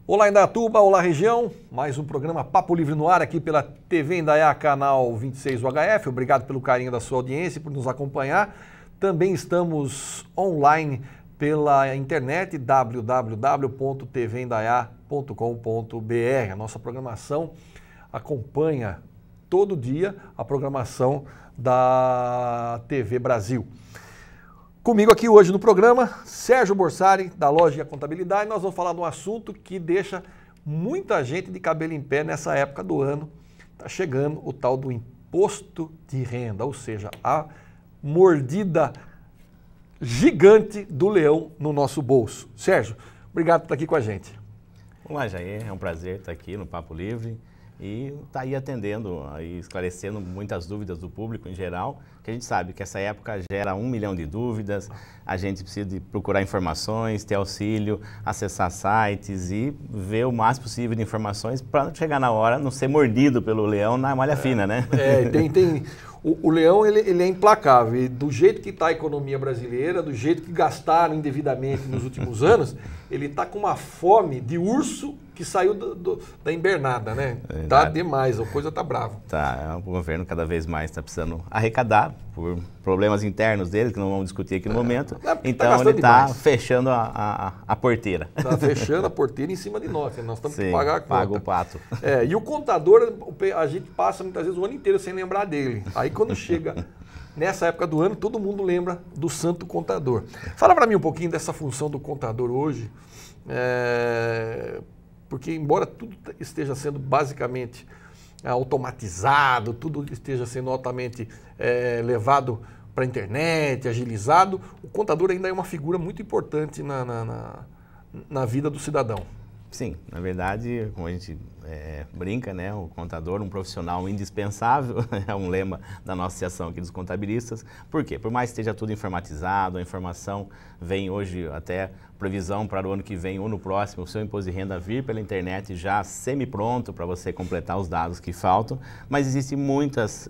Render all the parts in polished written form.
Olá Indaiatuba, olá região, mais um programa Papo Livre no ar aqui pela TV Indaiá, canal 26 UHF. Obrigado pelo carinho da sua audiência e por nos acompanhar. Também estamos online pela internet www.tvindaiá.com.br. A nossa programação acompanha todo dia a programação da TV Brasil. Comigo aqui hoje no programa, Sérgio Borsari, da Lógica Contabilidade. Nós vamos falar de um assunto que deixa muita gente de cabelo em pé nessa época do ano. Está chegando o tal do imposto de renda, ou seja, a mordida gigante do leão no nosso bolso. Sérgio, obrigado por estar aqui com a gente. Olá, Jair, é um prazer estar aqui no Papo Livre e estar aí atendendo, aí esclarecendo muitas dúvidas do público em geral, que a gente sabe que essa época gera 1 milhão de dúvidas, a gente precisa de procurar informações, ter auxílio, acessar sites e ver o máximo possível de informações para chegar na hora, não ser mordido pelo leão na malha fina, né? O leão ele é implacável e do jeito que está a economia brasileira, do jeito que gastaram indevidamente nos últimos anos, ele está com uma fome de urso que saiu da invernada, né? Tá demais, a coisa tá brava. Tá, o governo cada vez mais está precisando arrecadar por problemas internos dele, que não vamos discutir aqui no momento. Então ele está fechando a porteira. Está fechando a porteira em cima de nós, nós estamos que pagar a conta. Paga o pato. E o contador, a gente passa muitas vezes o ano inteiro sem lembrar dele. Aí quando chega nessa época do ano, todo mundo lembra do santo contador. Fala para mim um pouquinho dessa função do contador hoje. Porque embora tudo esteja sendo basicamente automatizado, tudo esteja sendo altamente levado para a internet, agilizado, o contador ainda é uma figura muito importante na vida do cidadão. Sim, na verdade, como a gente brinca, né, o contador, um profissional indispensável, é um lema da nossa associação aqui dos contabilistas. Por quê? Por mais que esteja tudo informatizado, a informação vem hoje até previsão para o ano que vem ou no próximo, o seu imposto de renda vir pela internet já semi-pronto para você completar os dados que faltam, mas existem muitas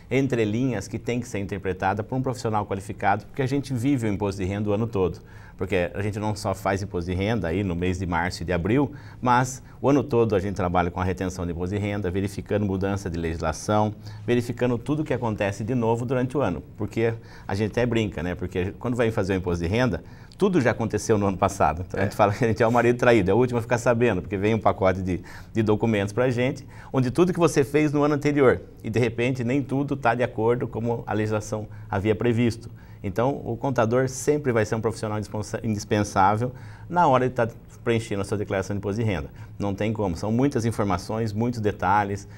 entrelinhas que tem que ser interpretada por um profissional qualificado, porque a gente vive o imposto de renda o ano todo. Porque a gente não só faz imposto de renda aí no mês de março e de abril, mas o ano todo a gente trabalha com a retenção de imposto de renda, verificando mudança de legislação, verificando tudo o que acontece de novo durante o ano. Porque a gente até brinca, né? Porque quando vai fazer o imposto de renda, tudo já aconteceu no ano passado. Então a gente fala que a gente é o marido traído, é o último a ficar sabendo, porque vem um pacote de documentos para a gente, onde tudo que você fez no ano anterior, e de repente nem tudo está de acordo como a legislação havia previsto. Então, o contador sempre vai ser um profissional indispensável na hora de estar preenchendo a sua declaração de imposto de renda. Não tem como, são muitas informações, muitos detalhes.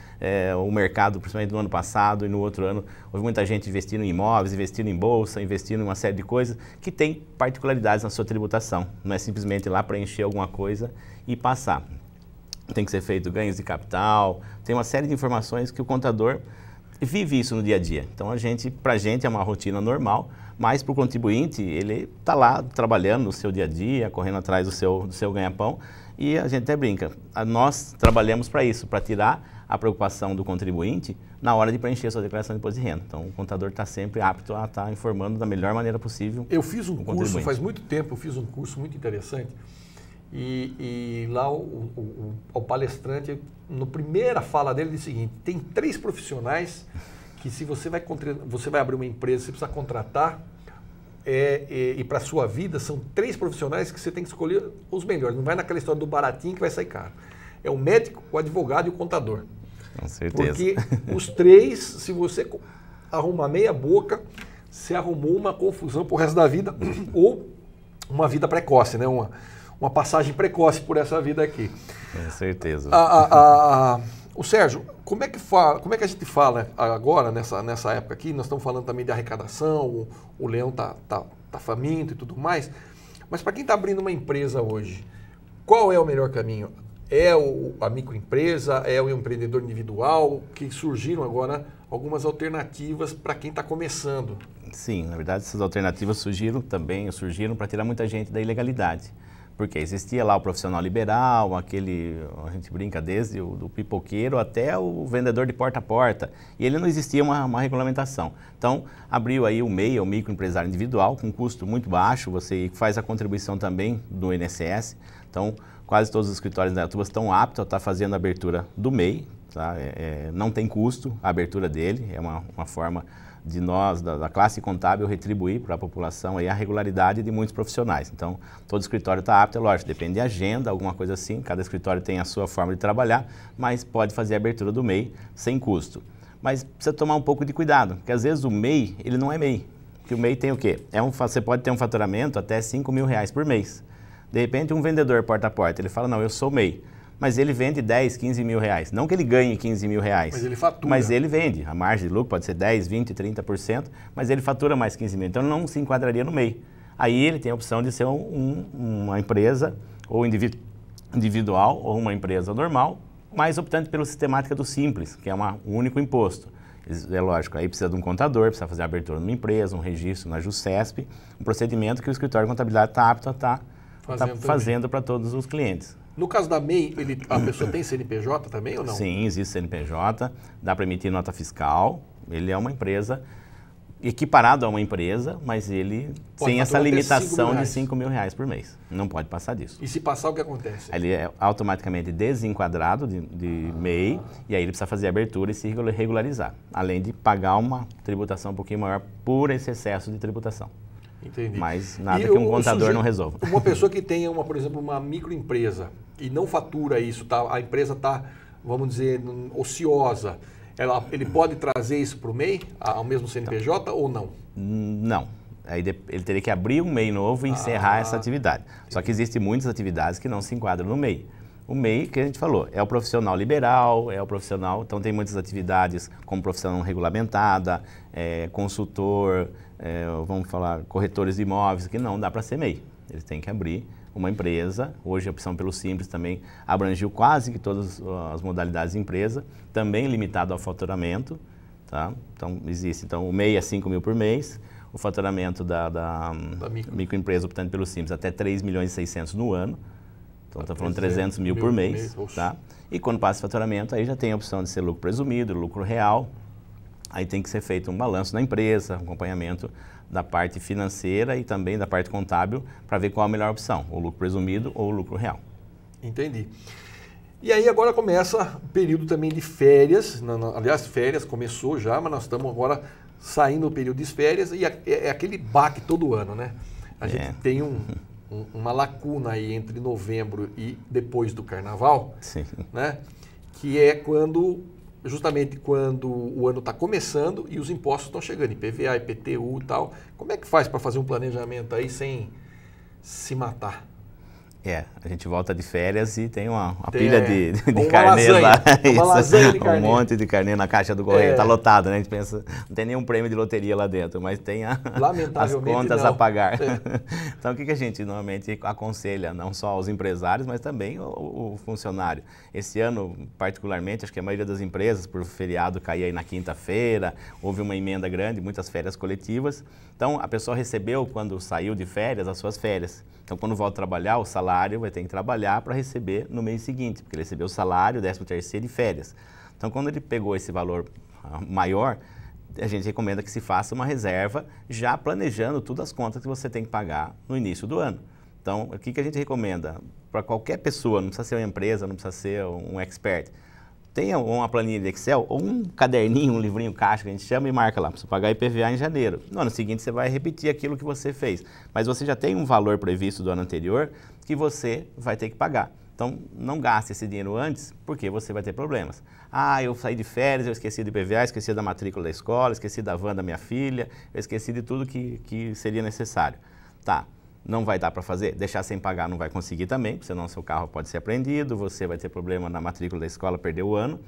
O mercado, principalmente no ano passado e no outro ano, houve muita gente investindo em imóveis, investindo em bolsa, investindo em uma série de coisas que tem particularidades na sua tributação. Não é simplesmente ir lá preencher alguma coisa e passar. Tem que ser feito ganhos de capital, tem uma série de informações que o contador vive isso no dia a dia. Então, para a gente é uma rotina normal, mas para o contribuinte, ele está lá trabalhando no seu dia a dia, correndo atrás do seu ganha-pão, e a gente até brinca. Nós trabalhamos para isso, para tirar a preocupação do contribuinte na hora de preencher a sua declaração de imposto de renda. Então, o contador está sempre apto a estar informando da melhor maneira possível. Eu fiz um curso, faz muito tempo, eu fiz um curso muito interessante, e lá o palestrante, na primeira fala dele, disse o seguinte: tem 3 profissionais que se você vai abrir uma empresa, você precisa contratar, e para a sua vida, são 3 profissionais que você tem que escolher os melhores. Não vai naquela história do baratinho que vai sair caro. É o médico, o advogado e o contador. Com certeza. Porque os 3, se você arrumar meia boca, você arrumou uma confusão pro resto da vida ou uma vida precoce, né? Uma passagem precoce por essa vida aqui. Com certeza. O Sérgio, como é que a gente fala agora, nessa época aqui? Nós estamos falando também de arrecadação, o leão tá faminto e tudo mais, mas para quem está abrindo uma empresa hoje, qual é o melhor caminho? É a microempresa, é o empreendedor individual, que surgiram agora algumas alternativas para quem está começando? Sim, na verdade essas alternativas surgiram para tirar muita gente da ilegalidade. Porque existia lá o profissional liberal, a gente brinca desde o pipoqueiro até o vendedor de porta a porta. E ele não existia uma regulamentação. Então, abriu aí o MEI, o microempresário individual, com custo muito baixo, você faz a contribuição também do INSS. Então, quase todos os escritórios da Indaiatuba estão aptos a estar fazendo a abertura do MEI, tá? Não tem custo a abertura dele, é uma forma de nós, da classe contábil, retribuir para a população aí a regularidade de muitos profissionais. Então, todo escritório está apto, é lógico, depende de agenda, alguma coisa assim, cada escritório tem a sua forma de trabalhar, mas pode fazer a abertura do MEI sem custo. Mas precisa tomar um pouco de cuidado, porque às vezes o MEI, ele não é MEI. Porque o MEI tem o quê? Você pode ter um faturamento até R$5.000 por mês. De repente, um vendedor porta a porta, ele fala, não, eu sou MEI. Mas ele vende 10, 15 mil reais. Não que ele ganhe 15 mil reais. Mas ele fatura. Mas ele vende. A margem de lucro pode ser 10, 20, 30%, mas ele fatura mais 15 mil. Então, ele não se enquadraria no MEI. Aí, ele tem a opção de ser uma empresa ou individual ou uma empresa normal, mas optando pela sistemática do Simples, que é um único imposto. É lógico, aí precisa de um contador, precisa fazer a abertura numa empresa, um registro na JUSCESP, um procedimento que o escritório de contabilidade está apto a estar fazendo para todos os clientes. No caso da MEI, a pessoa tem CNPJ também ou não? Sim, existe CNPJ, dá para emitir nota fiscal, ele é uma empresa equiparado a uma empresa, mas ele tem essa limitação de R$5.000 por mês, não pode passar disso. E se passar, o que acontece? Ele é automaticamente desenquadrado de MEI e aí ele precisa fazer a abertura e se regularizar, além de pagar uma tributação um pouquinho maior por esse excesso de tributação. Entendi. Mas nada que um contador não resolva. Uma pessoa que tenha, por exemplo, uma microempresa e não fatura isso, a empresa está, vamos dizer, ociosa, ele pode trazer isso para o MEI, ao mesmo CNPJ ou não? Não. Aí ele teria que abrir um MEI novo e encerrar essa atividade. Entendi. Só que existem muitas atividades que não se enquadram no MEI. O MEI, que a gente falou, é o profissional liberal, é o profissional, então tem muitas atividades como profissão regulamentada, consultor, vamos falar, corretores de imóveis, que não dá para ser MEI. Eles têm que abrir uma empresa. Hoje a opção pelo Simples também abrangiu quase que todas as modalidades de empresa, também limitado ao faturamento, tá? Então existe, o MEI é 5 mil por mês, o faturamento da microempresa optando pelo Simples até 3.600.000 no ano. Então, está falando 300 mil por mês, tá? E quando passa o faturamento, aí já tem a opção de ser lucro presumido, lucro real. Aí tem que ser feito um balanço na empresa, um acompanhamento da parte financeira e também da parte contábil para ver qual a melhor opção, o lucro presumido ou o lucro real. Entendi. E aí agora começa o período também de férias, aliás, férias começou já, mas nós estamos agora saindo do período de férias e é aquele baque todo ano, né? A gente tem uma lacuna aí entre novembro e depois do carnaval, sim, né? Que é justamente quando o ano está começando e os impostos estão chegando, IPVA, IPTU e tal. Como é que faz para fazer um planejamento aí sem se matar? A gente volta de férias e tem uma pilha de carnê lasanha, lá. Uma lasanha de carnê. Um monte de carnê na caixa do correio. Está lotado, né? A gente pensa, não tem nenhum prêmio de loteria lá dentro, mas tem as contas a pagar. Então, o que a gente normalmente aconselha, não só aos empresários, mas também o funcionário? Esse ano, particularmente, acho que a maioria das empresas, por feriado cair aí na quinta-feira, houve uma emenda grande, muitas férias coletivas. Então, a pessoa recebeu, quando saiu de férias, as suas férias. Então, quando volta a trabalhar, o salário vai ter que trabalhar para receber no mês seguinte, porque ele recebeu o salário, 13º e férias. Então, quando ele pegou esse valor maior, a gente recomenda que se faça uma reserva, já planejando todas as contas que você tem que pagar no início do ano. Então, o que a gente recomenda? Para qualquer pessoa, não precisa ser uma empresa, não precisa ser um expert, tenha uma planilha de Excel ou um caderninho, um livrinho caixa que a gente chama e marca lá, para pagar IPVA em janeiro. No ano seguinte você vai repetir aquilo que você fez, mas você já tem um valor previsto do ano anterior que você vai ter que pagar. Então não gaste esse dinheiro antes, porque você vai ter problemas. Eu saí de férias, eu esqueci do IPVA, esqueci da matrícula da escola, esqueci da van da minha filha, eu esqueci de tudo que seria necessário. Tá. Não vai dar para fazer, deixar sem pagar não vai conseguir também, senão seu carro pode ser apreendido, você vai ter problema na matrícula da escola, perder o ano.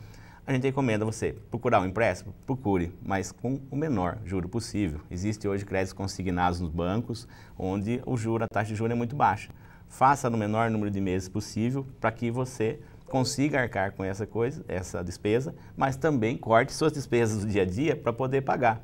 A gente recomenda você procurar um empréstimo, procure, mas com o menor juro possível. Existe hoje créditos consignados nos bancos, onde a taxa de juros é muito baixa. Faça no menor número de meses possível para que você consiga arcar com essa despesa, mas também corte suas despesas do dia a dia para poder pagar.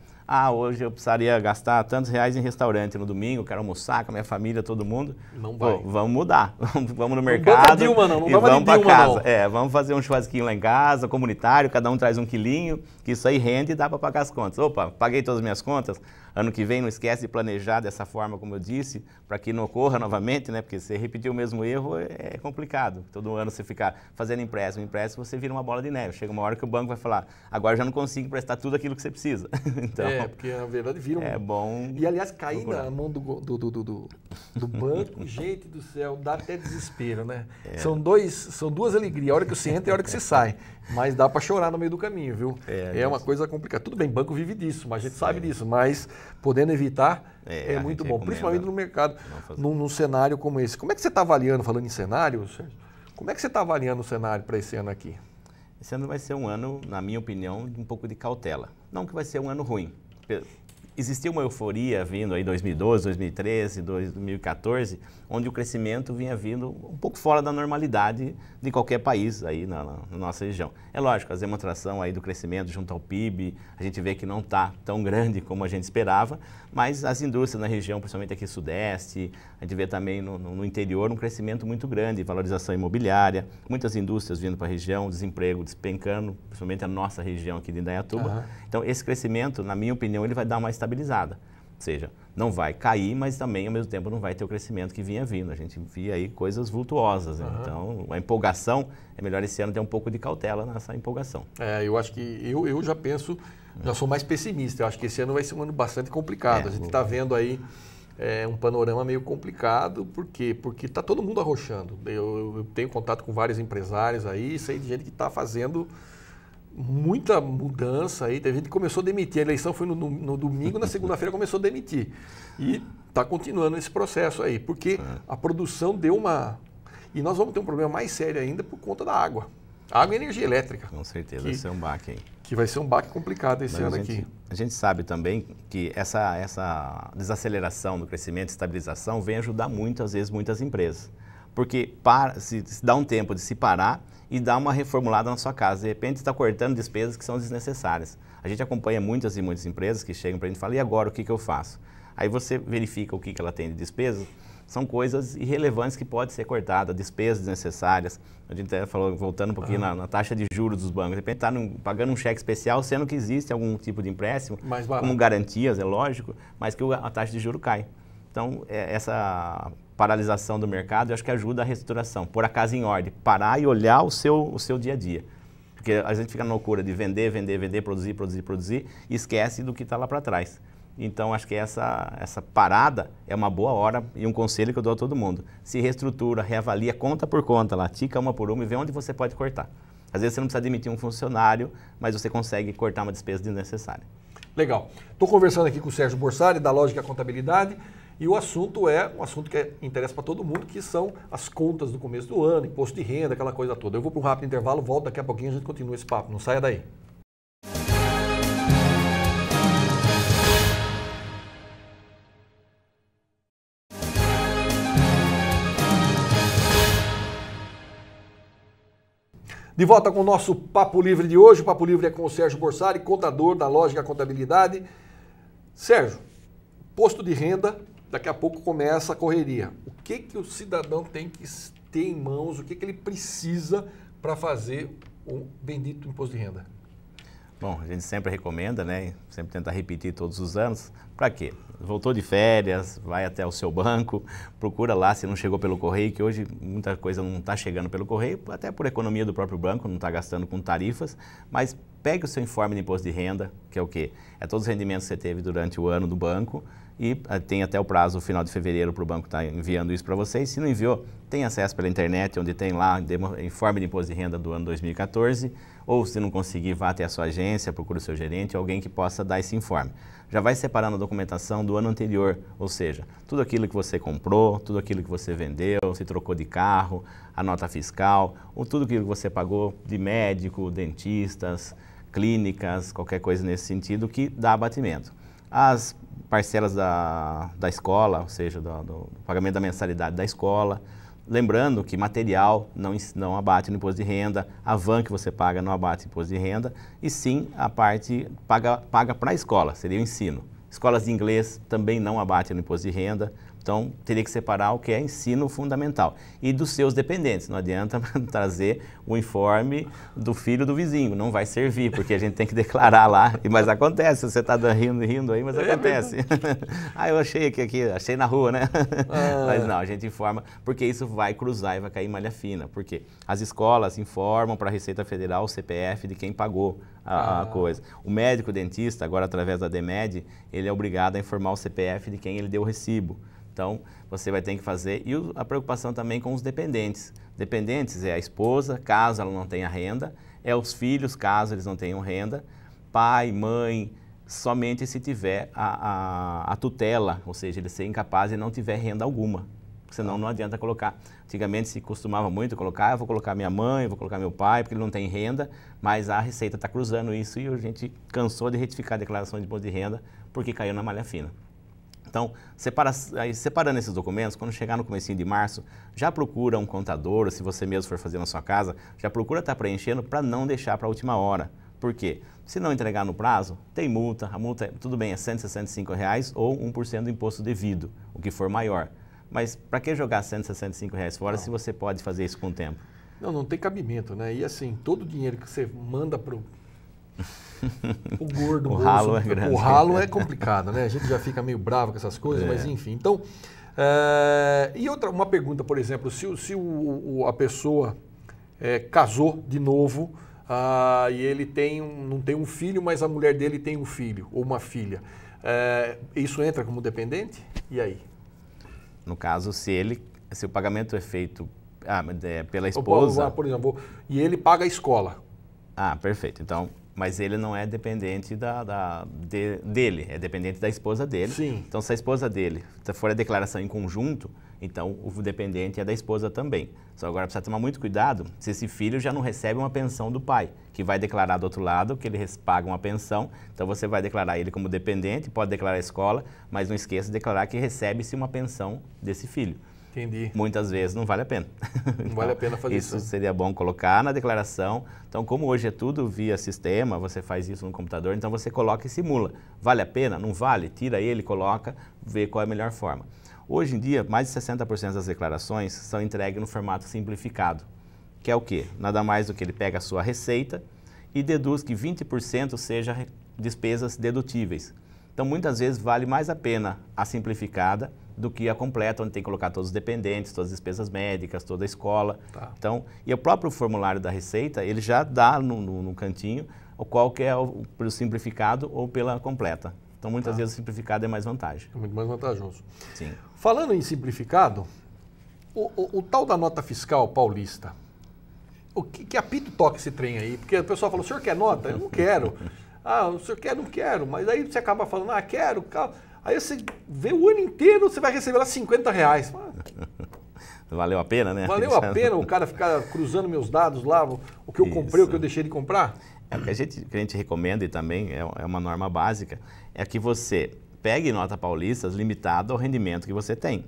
Hoje eu precisaria gastar tantos reais em restaurante no domingo, quero almoçar com a minha família, todo mundo. Não vai. Vamos mudar, vamos no mercado não e vamos para casa. Vamos fazer um churrasquinho lá em casa, comunitário, cada um traz um quilinho, que isso aí rende e dá para pagar as contas. Opa, paguei todas as minhas contas, Ano que vem não esquece de planejar dessa forma, como eu disse, para que não ocorra novamente, né? Porque você repetir o mesmo erro é complicado. Todo ano você ficar fazendo empréstimo, você vira uma bola de neve. Chega uma hora que o banco vai falar, agora já não consigo prestar tudo aquilo que você precisa. Então, porque na verdade vira um... É bom... E aliás, cair na mão do banco, gente do céu, dá até desespero, né? São duas alegrias, a hora que você entra e a hora que você sai. Mas dá para chorar no meio do caminho, viu? É uma coisa complicada. Tudo bem, banco vive disso, mas a gente sabe disso, mas podendo evitar é muito bom, principalmente no mercado, num cenário como esse. Como é que você está avaliando, falando em cenário, Sérgio? Como é que você está avaliando o cenário para esse ano aqui? Esse ano vai ser um ano, na minha opinião, de um pouco de cautela. Não que vai ser um ano ruim. Existia uma euforia vindo aí 2012, 2013, 2014, onde o crescimento vinha vindo um pouco fora da normalidade de qualquer país aí na nossa região. É lógico, a demonstração aí do crescimento junto ao PIB, a gente vê que não está tão grande como a gente esperava, mas as indústrias na região, principalmente aqui sudeste, a gente vê também no interior um crescimento muito grande, valorização imobiliária, muitas indústrias vindo para a região, desemprego despencando, principalmente a nossa região aqui de Indaiatuba. Então esse crescimento, na minha opinião, ele vai dar uma estabilizada. Ou seja, não vai cair, mas também, ao mesmo tempo, não vai ter o crescimento que vinha vindo. A gente via aí coisas vultuosas. Né? Então, a empolgação, é melhor esse ano ter um pouco de cautela nessa empolgação. Eu acho que eu já penso, já sou mais pessimista. Eu acho que esse ano vai ser um ano bastante complicado. A gente está vendo aí um panorama meio complicado. Por quê? Porque está todo mundo arrochando. Eu tenho contato com vários empresários aí, sei de gente que está fazendo muita mudança aí, teve gente que começou a demitir, a eleição foi no domingo, na segunda-feira começou a demitir. E está continuando esse processo aí, porque a produção deu uma... E nós vamos ter um problema mais sério ainda por conta da água. Água e energia elétrica. Com certeza, vai ser um baque aí. Que vai ser um baque complicado esse ano aqui. A gente sabe também que essa desaceleração do crescimento e estabilização vem ajudar muito, às vezes, muitas empresas. Porque se dá um tempo de se parar e dar uma reformulada na sua casa. De repente está cortando despesas que são desnecessárias. A gente acompanha muitas e muitas empresas que chegam para a gente e falam, e agora o que eu faço? Aí você verifica o que ela tem de despesas, são coisas irrelevantes que podem ser cortadas, despesas desnecessárias. A gente até falou, voltando um pouquinho na taxa de juros dos bancos, de repente está pagando um cheque especial, sendo que existe algum tipo de empréstimo, como garantias, é lógico, mas que a taxa de juros cai. Então, essa paralisação do mercado, eu acho que ajuda a reestruturação, pôr a casa em ordem, parar e olhar o seu dia a dia. Porque a gente fica na loucura de vender, produzir e esquece do que está lá para trás. Então, acho que essa parada é uma boa hora e um conselho que eu dou a todo mundo. Se reestrutura, reavalia conta por conta, lá, tica uma por uma e vê onde você pode cortar. Às vezes você não precisa demitir um funcionário, mas você consegue cortar uma despesa desnecessária. Legal. Estou conversando aqui com o Sérgio Borsari, da Lógica Contabilidade. E o assunto é um assunto que interessa para todo mundo, que são as contas do começo do ano, imposto de renda, aquela coisa toda. Eu vou para um rápido intervalo, volto daqui a pouquinho e a gente continua esse papo. Não saia daí. De volta com o nosso Papo Livre de hoje. O Papo Livre é com o Sérgio Borsari, contador da Lógica Contabilidade. Sérgio, imposto de renda... Daqui a pouco começa a correria. O que o cidadão tem que ter em mãos, o que ele precisa para fazer o bendito imposto de renda? Bom, a gente sempre recomenda, né? Sempre tenta repetir todos os anos. Para quê? Voltou de férias, vai até o seu banco, procura lá se não chegou pelo correio, que hoje muita coisa não está chegando pelo correio, até por economia do próprio banco, não está gastando com tarifas, mas pegue o seu informe de imposto de renda, que é o quê? É todos os rendimentos que você teve durante o ano do banco, e tem até o prazo, final de fevereiro, para o banco estar enviando isso para vocês. Se não enviou, tem acesso pela internet, onde tem lá informe de imposto de renda do ano 2014, ou se não conseguir, vá até a sua agência, procure o seu gerente, alguém que possa dar esse informe. Já vai separando a documentação do ano anterior, ou seja, tudo aquilo que você comprou, tudo aquilo que você vendeu, se trocou de carro, a nota fiscal, ou tudo aquilo que você pagou de médico, dentistas, clínicas, qualquer coisa nesse sentido que dá abatimento. As parcelas da escola, ou seja, do pagamento da mensalidade da escola. Lembrando que material não abate no imposto de renda, a van que você paga não abate no imposto de renda, e sim a parte paga para a escola, seria o ensino. Escolas de inglês também não abate no imposto de renda, Então, teria que separar o que é ensino fundamental. E dos seus dependentes. Não adianta trazer o informe do filho do vizinho. Não vai servir, porque a gente tem que declarar lá. Mas acontece, você está rindo aí, mas acontece. Eu achei aqui, achei na rua, né? Mas não, a gente informa, porque isso vai cruzar e vai cair em malha fina. Porque as escolas informam para a Receita Federal o CPF de quem pagou a coisa. O médico dentista, agora através da DEMED, ele é obrigado a informar o CPF de quem ele deu o recibo. Então, você vai ter que fazer. E a preocupação também com os dependentes. Dependentes é a esposa, caso ela não tenha renda, é os filhos, caso eles não tenham renda, pai, mãe, somente se tiver a tutela, ou seja, ele ser incapaz e não tiver renda alguma. Senão não adianta colocar. Antigamente se costumava muito colocar, eu vou colocar minha mãe, vou colocar meu pai, porque ele não tem renda, mas a Receita está cruzando isso e a gente cansou de retificar a declaração de imposto de renda porque caiu na malha fina. Então, separando esses documentos, quando chegar no comecinho de março, já procura um contador, ou se você mesmo for fazer na sua casa, já procura estar preenchendo para não deixar para a última hora. Por quê? Se não entregar no prazo, tem multa, a multa, tudo bem, é R$ 165 ou 1% do imposto devido, o que for maior. Mas para que jogar R$ 165 fora se você pode fazer isso com o tempo? Não tem cabimento, né? E assim, todo o dinheiro que você manda para o gordo, o ralo é grande. O ralo é complicado, né? A gente já fica meio bravo com essas coisas, mas enfim. Então, e uma pergunta, por exemplo, se a pessoa casou de novo e ele não tem um filho, mas a mulher dele tem um filho ou uma filha, isso entra como dependente? E aí? No caso, se o pagamento é feito pela esposa... Por exemplo, e ele paga a escola. Perfeito. Então, mas ele não é dependente dele, é dependente da esposa dele. Sim. Então, se a esposa dele for a declaração em conjunto, então o dependente é da esposa também. Só agora precisa tomar muito cuidado se esse filho já não recebe uma pensão do pai, que vai declarar do outro lado que ele paga uma pensão. Então, você vai declarar ele como dependente, pode declarar a escola, mas não esqueça de declarar que recebe-se uma pensão desse filho. Entendi. Muitas vezes não vale a pena. Não vale a pena fazer isso. Isso seria bom colocar na declaração. Então, como hoje é tudo via sistema, você faz isso no computador, então você coloca e simula. Vale a pena? Não vale? Tira ele, coloca, vê qual é a melhor forma. Hoje em dia, mais de 60% das declarações são entregues no formato simplificado, que é o quê? Nada mais do que ele pega a sua receita e deduz que 20% seja despesas dedutíveis. Então, muitas vezes, vale mais a pena a simplificada do que a completa, onde tem que colocar todos os dependentes, todas as despesas médicas, toda a escola. Tá. Então, e o próprio formulário da Receita, ele já dá no cantinho qual que é pelo simplificado ou pela completa. Então, muitas vezes o simplificado é mais vantagem. É muito mais vantajoso. Sim. Falando em simplificado, o tal da nota fiscal paulista, que apito toca esse trem aí? Porque o pessoal fala, o senhor quer nota? Eu não quero. O senhor quer? Não quero. Mas aí você acaba falando, quero. Aí você vê o ano inteiro, você vai receber lá R$50. Valeu a pena, né? Valeu a pena o cara ficar cruzando meus dados lá, o que eu comprei, o que eu deixei de comprar? O que a gente recomenda, e também é uma norma básica, é que você pegue nota paulistas limitado ao rendimento que você tem.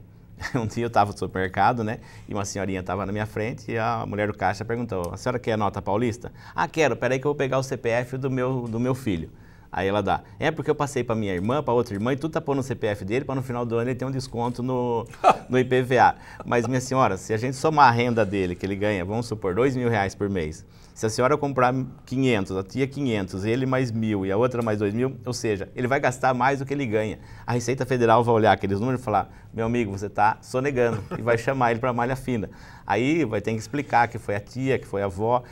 Um dia eu estava no supermercado, né? E uma senhorinha estava na minha frente e a mulher do caixa perguntou, a senhora quer nota paulista? Quero, peraí que eu vou pegar o CPF do meu filho. Aí ela dá, porque eu passei para minha irmã, para outra irmã, e tudo tá pondo no CPF dele, para no final do ano ele ter um desconto no IPVA. Mas, minha senhora, se a gente somar a renda dele, que ele ganha, vamos supor, R$2.000 por mês, se a senhora comprar 500, a tia 500, ele mais 1.000 e a outra mais 2.000, ou seja, ele vai gastar mais do que ele ganha. A Receita Federal vai olhar aqueles números e falar, meu amigo, você está sonegando, e vai chamar ele para malha fina. Aí vai ter que explicar que foi a tia, que foi a avó,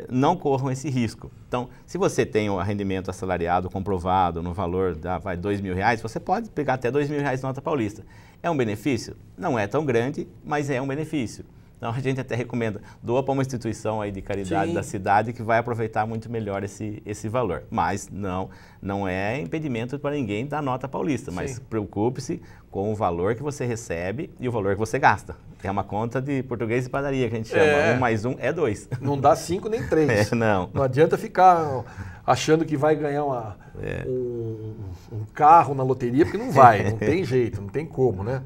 não corram esse risco. Então, se você tem um rendimento assalariado comprovado no valor de R$2.000, você pode pegar até R$2.000 nota paulista. É um benefício? Não é tão grande, mas é um benefício. Então, a gente até recomenda, doa para uma instituição aí de caridade Sim. da cidade que vai aproveitar muito melhor esse valor. Mas não é impedimento para ninguém dar nota paulista, mas preocupe-se com o valor que você recebe e o valor que você gasta. É uma conta de português e padaria que a gente chama. 1 mais 1 é 2. Não dá 5 nem 3. Não. Não adianta ficar achando que vai ganhar um carro na loteria, porque não vai, não tem jeito, não tem como, né?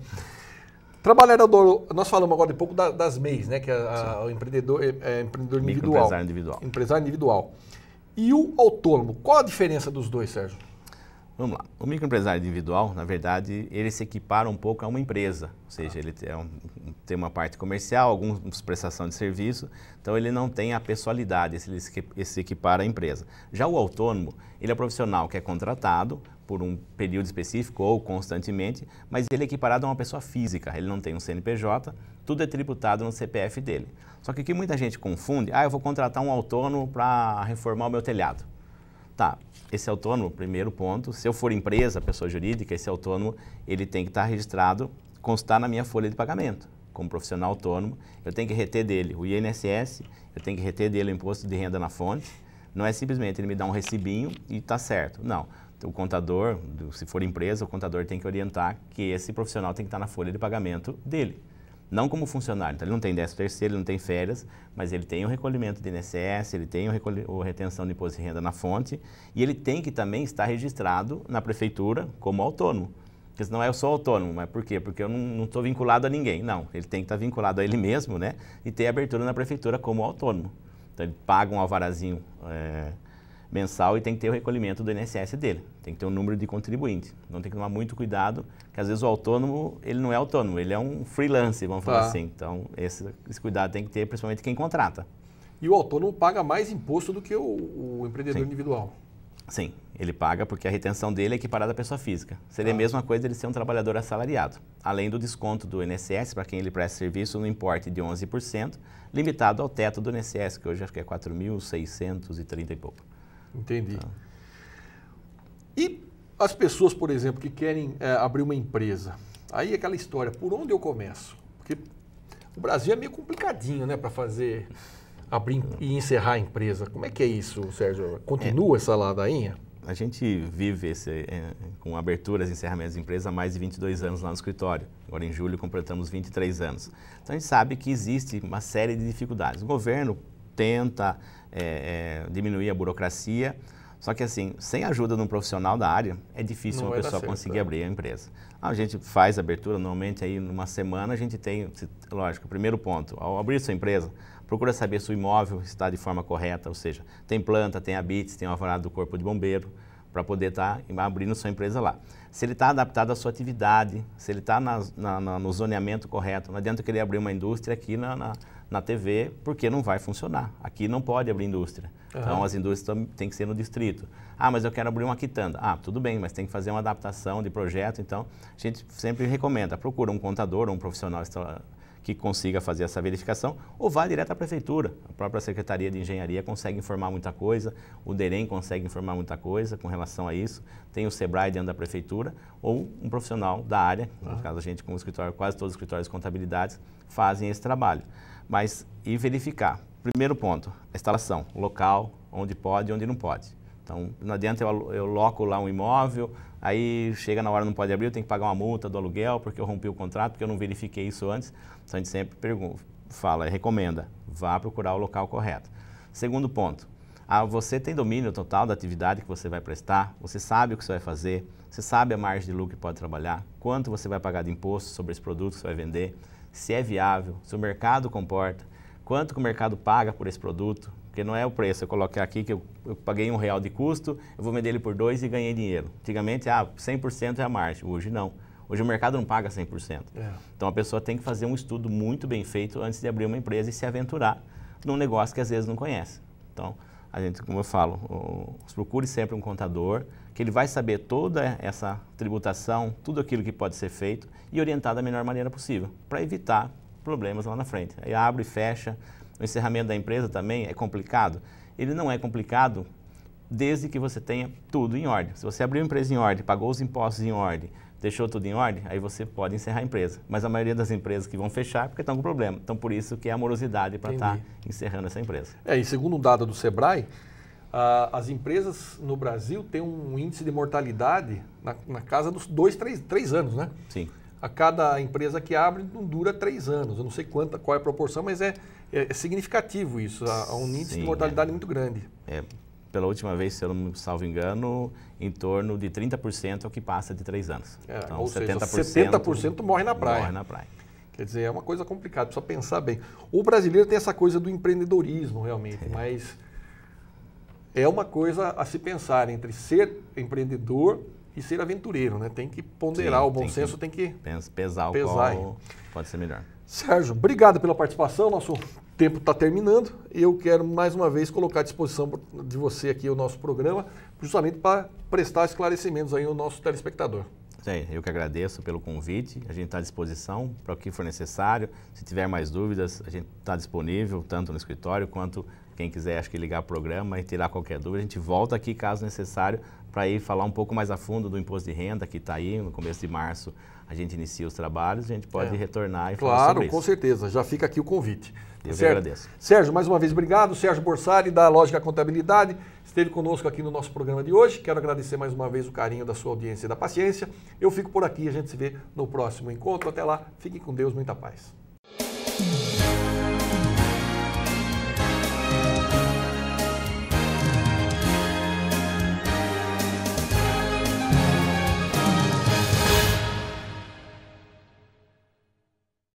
Trabalhador, nós falamos agora de pouco das MEIs, né? Que é o empreendedor individual. Empresário individual. Empresário individual. E o autônomo, qual a diferença dos dois, Sérgio? Vamos lá. O microempresário individual, na verdade, ele se equipara um pouco a uma empresa. Ou seja, ele tem uma parte comercial, algumas prestação de serviço, então ele não tem a pessoalidade, ele se equipara à empresa. Já o autônomo, ele é profissional que é contratado por um período específico ou constantemente, mas ele é equiparado a uma pessoa física, ele não tem um CNPJ, tudo é tributado no CPF dele. Só que aqui muita gente confunde, eu vou contratar um autônomo para reformar o meu telhado. Tá, esse autônomo, primeiro ponto, se eu for empresa, pessoa jurídica, esse autônomo, ele tem que estar registrado, constar na minha folha de pagamento. Como profissional autônomo, eu tenho que reter dele o INSS, eu tenho que reter dele o imposto de renda na fonte. Não é simplesmente ele me dá um recibinho e está certo. Não, o contador, se for empresa, o contador tem que orientar que esse profissional tem que estar na folha de pagamento dele. Não como funcionário, então ele não tem 13º, ele não tem férias, mas ele tem o recolhimento de INSS, ele tem a retenção de imposto de renda na fonte e ele tem que também estar registrado na prefeitura como autônomo. Porque senão eu sou autônomo, mas por quê? Porque eu não estou vinculado a ninguém. Não, ele tem que estar vinculado a ele mesmo, né? E ter abertura na prefeitura como autônomo. Então ele paga um alvarazinho mensal e tem que ter o recolhimento do INSS dele. Tem que ter um número de contribuinte. Então tem que tomar muito cuidado, porque às vezes o autônomo, ele não é autônomo, ele é um freelance, vamos falar assim. Então esse cuidado tem que ter, principalmente quem contrata. E o autônomo paga mais imposto do que o empreendedor individual? Sim, ele paga porque a retenção dele é equiparada à pessoa física. Seria a mesma coisa ele ser um trabalhador assalariado. Além do desconto do INSS, para quem ele presta serviço, no importe de 11%, limitado ao teto do INSS, que hoje acho que é 4.630 e pouco. Entendi. E as pessoas, por exemplo, que querem abrir uma empresa, aí é aquela história, por onde eu começo? Porque o Brasil é meio complicadinho, né, para abrir e encerrar a empresa. Como é que é isso, Sérgio? Continua essa ladainha? A gente vive com aberturas e encerramentos de empresa há mais de 22 anos lá no escritório. Agora em julho completamos 23 anos. Então a gente sabe que existe uma série de dificuldades. O governo tenta diminuir a burocracia, só que assim, sem a ajuda de um profissional da área, é difícil uma pessoa conseguir abrir a empresa. A gente faz a abertura, normalmente aí numa semana a gente tem, lógico, primeiro ponto, ao abrir sua empresa, procura saber se o imóvel está de forma correta, ou seja, tem planta, tem habites, tem o alvará do corpo de bombeiro, para poder estar abrindo sua empresa lá. Se ele está adaptado à sua atividade, se ele está no zoneamento correto, não adianta querer abrir uma indústria aqui na TV, porque não vai funcionar. Aqui não pode abrir indústria. Então, as indústrias têm que ser no distrito. Mas eu quero abrir uma quitanda. Tudo bem, mas tem que fazer uma adaptação de projeto. Então, a gente sempre recomenda, procura um contador ou um profissional que consiga fazer essa verificação, ou vá direto à prefeitura. A própria Secretaria de Engenharia consegue informar muita coisa, o DEREM consegue informar muita coisa com relação a isso, tem o SEBRAE dentro da prefeitura, ou um profissional da área, no caso a gente como escritório, quase todos os escritórios de contabilidade fazem esse trabalho. Mas, e verificar. Primeiro ponto, a instalação, local, onde pode e onde não pode. Então, não adianta eu loco lá um imóvel, aí chega na hora não pode abrir, eu tenho que pagar uma multa do aluguel porque eu rompi o contrato, porque eu não verifiquei isso antes. Então, a gente sempre recomenda, vá procurar o local correto. Segundo ponto, você tem domínio total da atividade que você vai prestar, você sabe o que você vai fazer, você sabe a margem de lucro que pode trabalhar, quanto você vai pagar de imposto sobre esse produto que você vai vender, se é viável, se o mercado comporta, quanto que o mercado paga por esse produto, porque não é o preço, eu coloquei aqui que eu paguei R$1 de custo, eu vou vender ele por 2 e ganhei dinheiro. Antigamente, 100% é a margem, hoje não. Hoje o mercado não paga 100%. Então a pessoa tem que fazer um estudo muito bem feito antes de abrir uma empresa e se aventurar num negócio que às vezes não conhece. Então, a gente, como eu falo, procure sempre um contador, que ele vai saber toda essa tributação, tudo aquilo que pode ser feito e orientar da melhor maneira possível, para evitar problemas lá na frente. Aí abre e fecha. O encerramento da empresa também é complicado. Ele não é complicado desde que você tenha tudo em ordem. Se você abriu a empresa em ordem, pagou os impostos em ordem, deixou tudo em ordem, aí você pode encerrar a empresa. Mas a maioria das empresas que vão fechar é porque estão com problema. Então, por isso que é a morosidade para estar encerrando essa empresa. E segundo um dado do SEBRAE, as empresas no Brasil têm um índice de mortalidade na casa dos 3 anos, né? Sim. A cada empresa que abre não dura 3 anos. Eu não sei qual é a proporção, mas é significativo isso. Há um índice de mortalidade muito grande. Pela última vez, se eu não me salvo engano, em torno de 30% é o que passa de 3 anos. Então, ou 70% morre na praia. Morre na praia. Quer dizer, é uma coisa complicada, precisa pensar bem. O brasileiro tem essa coisa do empreendedorismo, realmente, mas é uma coisa a se pensar entre ser empreendedor e ser aventureiro, né? Tem que ponderar, Sim, o bom senso tem que pesar pesar, qual pode ser melhor. Sérgio, obrigado pela participação, nosso tempo está terminando e eu quero mais uma vez colocar à disposição de você aqui o nosso programa, justamente para prestar esclarecimentos aí ao nosso telespectador. Eu que agradeço pelo convite, a gente está à disposição para o que for necessário. Se tiver mais dúvidas, a gente está disponível, tanto no escritório quanto quem quiser, acho que ligar o programa e tirar qualquer dúvida. A gente volta aqui, caso necessário, para ir falar um pouco mais a fundo do imposto de renda, que está aí, no começo de março a gente inicia os trabalhos, a gente pode retornar e falar sobre isso. Claro, com certeza, já fica aqui o convite. Eu que agradeço. Sérgio, mais uma vez, obrigado. Sérgio Borsari, da Lógica Contabilidade, esteve conosco aqui no nosso programa de hoje. Quero agradecer mais uma vez o carinho da sua audiência e da paciência. Eu fico por aqui, a gente se vê no próximo encontro. Até lá, fique com Deus, muita paz.